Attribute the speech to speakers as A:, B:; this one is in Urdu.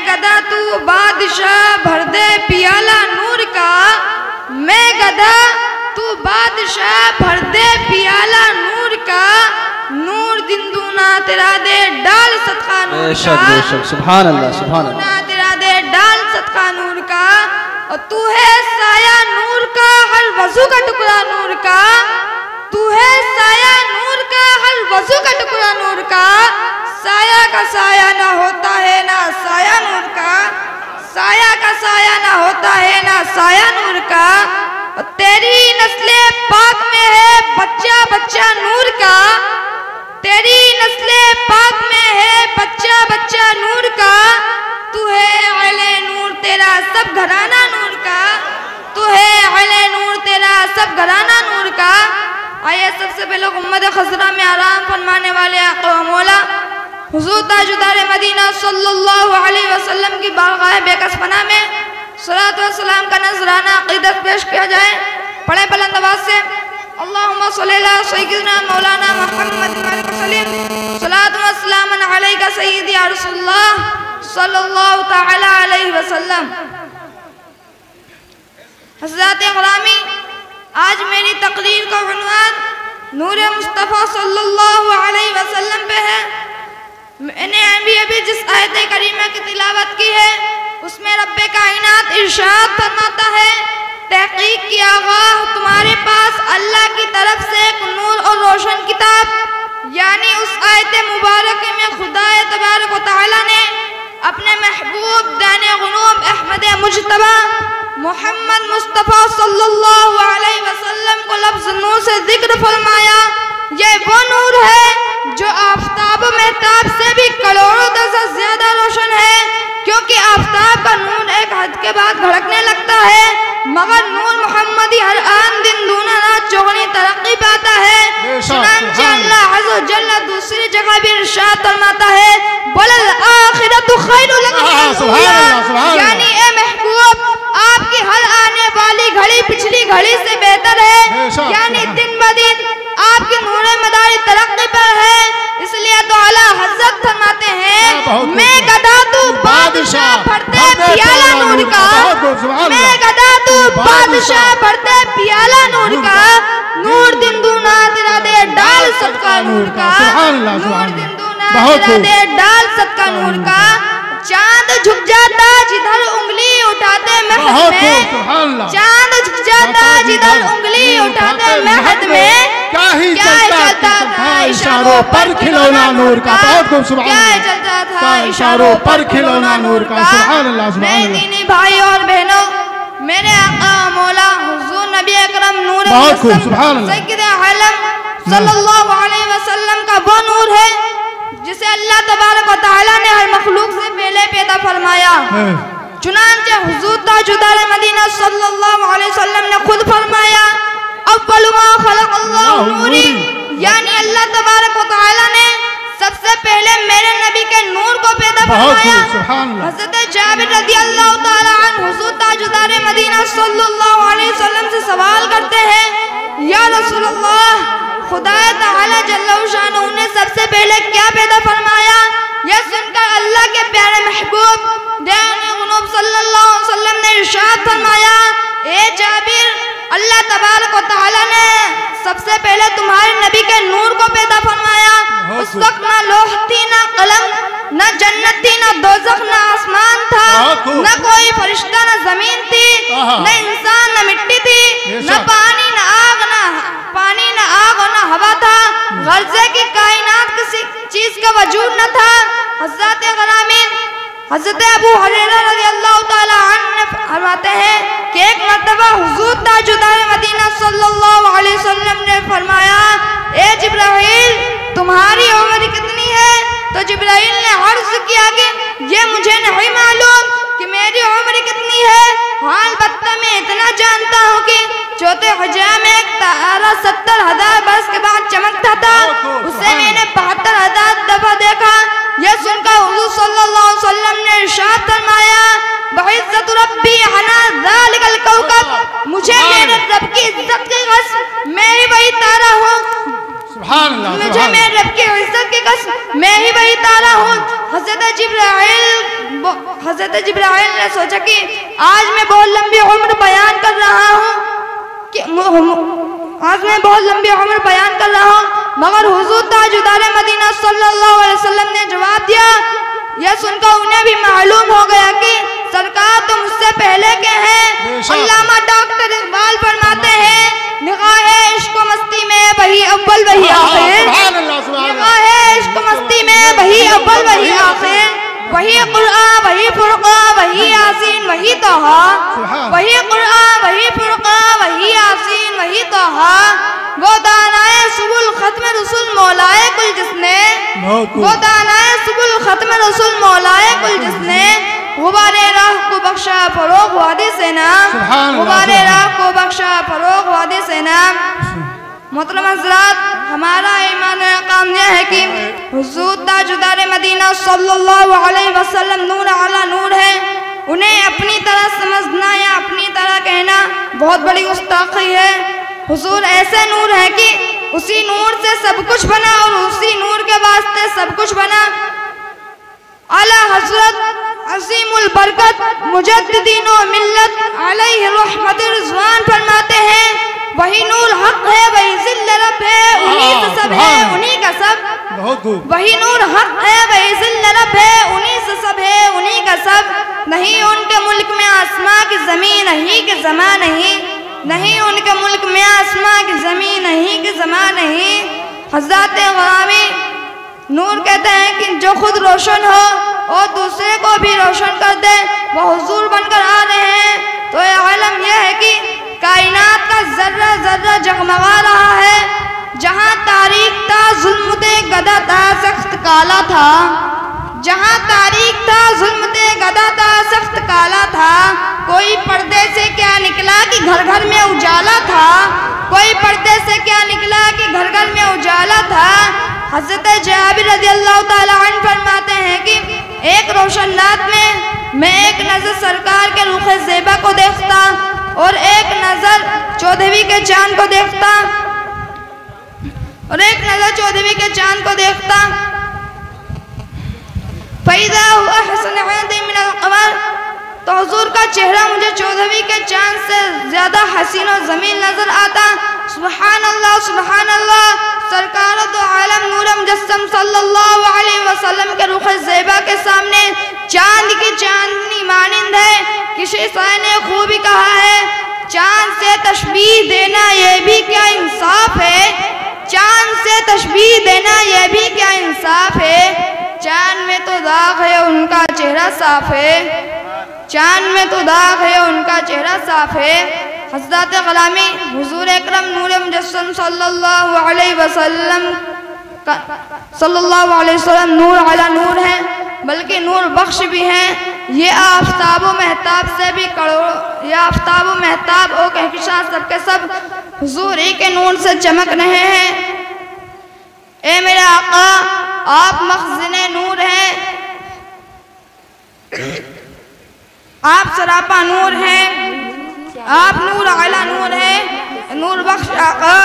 A: گدا تو بادشاہ بھر دے پیالہ نور کا، میں گدا تو بادشاہ بھر دے پیالہ نور کا، نور دندونا تیرا دے ڈال صدقہ نور کا،
B: بے شک سبحان اللہ سبحان اللہ،
A: تیرا دے ڈال صدقہ نور کا، اور تو ہے سایہ نور کا ہر وضو کا ٹکڑا نور کا، تو ہے سایہ نور کا ہر وضو کا ٹکڑا نور کا، سایہ کا سایہ نہ ہوتا ہے نہ سایہ نور کا، سایہ کا سایہ نہ ہوتا ہے نہ سایہ نور کا، اور تیری نسل پاک میں ہے بچہ بچہ نور کا، تیری نسل پاک میں ہے بچہ بچہ نور کا، تو ہے اہل نور تیرا سب گھرانہ نور کا، تو ہے اہل نور تیرا سب گھرانہ نور کا۔ آئیے سب سے پہلے امت خضرہ میں آرام فرمانے والے آقا و مولا حضور تاجدار مدینہ صلی اللہ علیہ وسلم کی بارگاہ بے کس پناہ میں صلاۃ و سلام کا نذرانہ عقیدت پیش کیا جائے۔ پڑھیں بلند آواز سے، اللہم صلی اللہ سیدنا مولانا محمد وسلم، صلاۃ و سلام علیک سیدی یا رسول اللہ صلی اللہ تعالی علیہ وسلم۔ حضرات غرامی، آج میری تقریر کا عنوان نور مصطفیٰ صلی اللہ علیہ وسلم پہ ہے۔ میں نے ابھی جس آیت کریمہ کی تلاوت کی ہے اس میں رب کائنات ارشاد فرماتا ہے، تحقیق کی آگاہ تمہارے پاس اللہ کی طرف سے ایک نور اور روشن کتاب، یعنی اس آیت مبارکہ میں خدا تبارک و تعالی نے اپنے محبوب دان غنوم احمد مجتبی محمد مصطفیٰ صلی اللہ علیہ وسلم کو لفظ نور سے ذکر فرمایا۔ یہ وہ نور ہے جو آفتاب و مہتاب سے بھی کروڑوں درجہ زیادہ روشن ہے، کیونکہ آفتاب کا نور ایک حد کے بعد بھڑکنے لگتا ہے، مگر نور محمدی ہر آن دن دونا رات چوگنی ترقی پاتا ہے۔ چنانچہ اللہ عز و جل دوسری جگہ بھی ارشاد فرماتا ہے، وَلَلْآخِرَةُ خَيْرٌ لَكَ مِنَ الْأُولَىٰ، یعنی اے محبوب آپ کی ہر آنے والی گھڑی پچھلی گھڑی سے بہتر ہے، یعنی دن بدن آپ کی نور مداری ترقی پر ہے۔ اس لیے تو اعلیٰ حضرت فرماتے ہیں، میں گدا تو بادشاہ بھرتے پیالہ نور کا، میں گدا تو بادشاہ بھرتے پیالہ نور کا، نور دن دونا تیرا دے ڈال صدقہ نور کا، نور دن دونا تیرا دے ڈال صدقہ نور کا، چاند جھک جاتا جدھر انگلی اٹھاتے مہد میں، چاند جھک جاتا جدھر انگلی اٹھاتے مہد میں، کیا چلتا تھا اشاروں پر کھلونا نور کا، کیا چلتا تھا اشاروں پر کھلونا نور کا۔ میرے دینی بھائی اور بہنوں، میرے آقا مولا حضور نبی اکرم نور مجسم سید عالم صلی اللہ علیہ وسلم کا وہ نور ہے جسے اللہ تبارک و تعالیٰ نے ہر مخلوق سے پہلے پیدا فرمایا۔ چنانچہ حضور تاجدار مدینہ صلی اللہ علیہ وسلم نے خود فرمایا، اول ما خلق اللہ نوری، یعنی اللہ تبارک و تعالیٰ نے سب سے پہلے میرے نبی کے نور کو پیدا فرمایا۔ حضرت جابر رضی اللہ تعالیٰ عنہ حضور تاجدار مدینہ صلی اللہ علیہ وسلم سے سوال کرتے ہیں، یا رسول اللہ، خدا تعالیٰ جل شانہ نے سب سے پہلے کیا پیدا فرمایا؟ یہ سن کر اللہ کے پیارے محبوب دان غنوم صلی اللہ علیہ وسلم نے ارشاد فرمایا، اے جابر، اللہ تبارک و تعالیٰ نے سب سے پہلے تمہارے نبی کے نور کو پیدا فرمایا۔ اس وقت نہ لوح تھی، نہ قلم، نہ جنت تھی، نہ دوزخ، نہ آسمان تھا، نہ کوئی فرشتہ، نہ زمین تھی، نہ انسان، نہ مٹی تھی، نہ پانی، نہ آگ، نہ ہوا تھا، غرضے کی کائنات کسی چیز کا وجود نہ تھا۔ حضرات غرامی، حضرت ابو ہریرہ رضی اللہ تعالیٰ عنہ فرماتے ہیں کہ ایک مرتبہ حضور تاجدار مدینہ صلی اللہ علیہ وسلم نے فرمایا، اے جبرائیل، تمہاری عمر کتنی ہے؟ تو جبرائیل نے عرض کیا کہ یہ مجھے نہیں معلوم کہ میری عمر کتنی ہے، ہاں البتہ میں اتنا جانتا ہوں کہ چوتھے حجرہ میں ایک تارہ 70,000 برس کے بعد چمکتا تھا، اسے میں نے 72,000 دفعہ دیکھا۔ یہ سن کر حضور صلی اللہ علیہ وسلم نے ارشاد فرمایا، بعزت ربی عنا ذالک الکوکب، مجھے میرے رب کی عزت کی قسم میں ہی وہی تارہ ہوں، مجھے میرے رب کی عزت کی قسم میں ہی وہی تارہ ہوں۔ حضرت جبرائیل نے سوچا کہ آج میں بہت لمبی عمر بیان کر رہا ہوں مگر حضور تاجدار مدینہ صلی اللہ علیہ وسلم نے جواب دیا، یہ سن کر انہیں بھی معلوم ہو گیا کہ سرکار تو مجھ سے پہلے کے ہیں۔ علامہ ڈاکٹر اقبال فرماتے ہیں، نگاہ عشق و مستی میں وہی اول وہی آخر، نگاہ عشق و مستی میں وہی اول وہی آخر، وہی قرآن وہی فرقان وہی یاسین وہی طہا، وہی قرآن وہی فرقان وہی یاسین وہی طہا، وہ دانائے سبل ختم رسول مولائے کل جس نے، وہ دانائے سبل ختم رسول مولائے کل جس نے، غبارِ راہ کو بخشا فروغ وادی سے نام، غبارِ راہ کو بخشا فروغ وادی سے نام۔ محترم حضرات، ہمارا ایمان اقام یہ ہے کہ حضور تاجدار مدینہ صلی اللہ علیہ وسلم نور علی نور ہے۔ انہیں اپنی طرح سمجھنا یا اپنی طرح کہنا بہت بڑی گستاخی ہے۔ حضور ایسے نور ہے کہ اسی نور سے سب کچھ بنا اور اسی نور کے واسطے سب کچھ بنا۔ اعلیٰ حضرت عظیم البرکت مجددین و ملت علیہ رحمت رضوان فرماتے ہیں، وہی نور حق ہے وہی ذل رب ہے، انہی سے سب ہے انہی کا سب، وہی نور حق ہے وہی ذل رب ہے، انہی سے سب ہے انہی کا سب، نہیں ان کے ملک میں آسماں کی زمین نہیں کہ زمان نہیں، نہیں ان کے ملک میں آسماں کی زمین نہیں کہ زمان نہیں۔ حضرات غرامی، نور کہتے ہیں کہ جو خود روشن ہو اور دوسرے کو بھی روشن کر دے، وہ حضور بن کر آ رہے ہیں۔ تو یہ علم یہ ہے کہ کائنات کا ذرہ ذرہ جگمگا رہا ہے، جہاں تاریک تھا ظلمت گدا تھا سخت کالا تھا، جہاں تاریک تھا ظلمت گدا تھا سخت کالا تھا، کوئی پردے سے کیا نکلا کہ گھر گھر میں اجالا تھا، کوئی پردے سے کیا نکلا کہ گھر گھر میں اجالا تھا۔ حضرت جابر رضی اللہ تعالیٰ عنہ فرماتے ہیں کہ ایک روشن رات میں ایک نظر سرکار کے رخ زیبا کو دیکھتا اور ایک نظر چودھویں کے چاند کو دیکھتا، اور ایک نظر چودھویں کے چاند کو دیکھتا۔ فَإِذَا هُوَ أَحْسَنُ عِنْدِي مِنَ الْقَمَرِ، تو حضور کا چہرہ مجھے چودھویں کے چاند سے زیادہ حسین و جمیل نظر آتا۔ سبحان اللہ سبحان اللہ، سرکار دو عالم نور مجسم صلی اللہ علیہ وسلم کے رخ زیبا کے سامنے چاند کی چاندنی مانند ہے۔ کسی شاعر نے خوبی کہا ہے، چاند سے تشبیہ دینا یہ بھی کیا انصاف ہے، چاند سے تشبیہ دینا یہ بھی کیا انصاف ہے، چاند میں تو داغ ہے ان کا چہرہ صاف ہے، چاند میں تو داغ ہے ان کا چہرہ صاف ہے۔ حضرات غلامی، حضور اکرم نور مجسم صلی اللہ علیہ وسلم نور علی نور ہیں، بلکہ نور بخش بھی ہیں۔ یہ آفتاب و مہتاب سے بھی یہ آفتاب و مہتاب او کہکشاں سب کے سب حضور ہی کے نور سے چمک رہے ہیں۔ اے میرے آقا، آپ مخزن نور ہیں، آپ سراپا نور ہیں، آپ نور علی نور ہیں، نور بخش آقا۔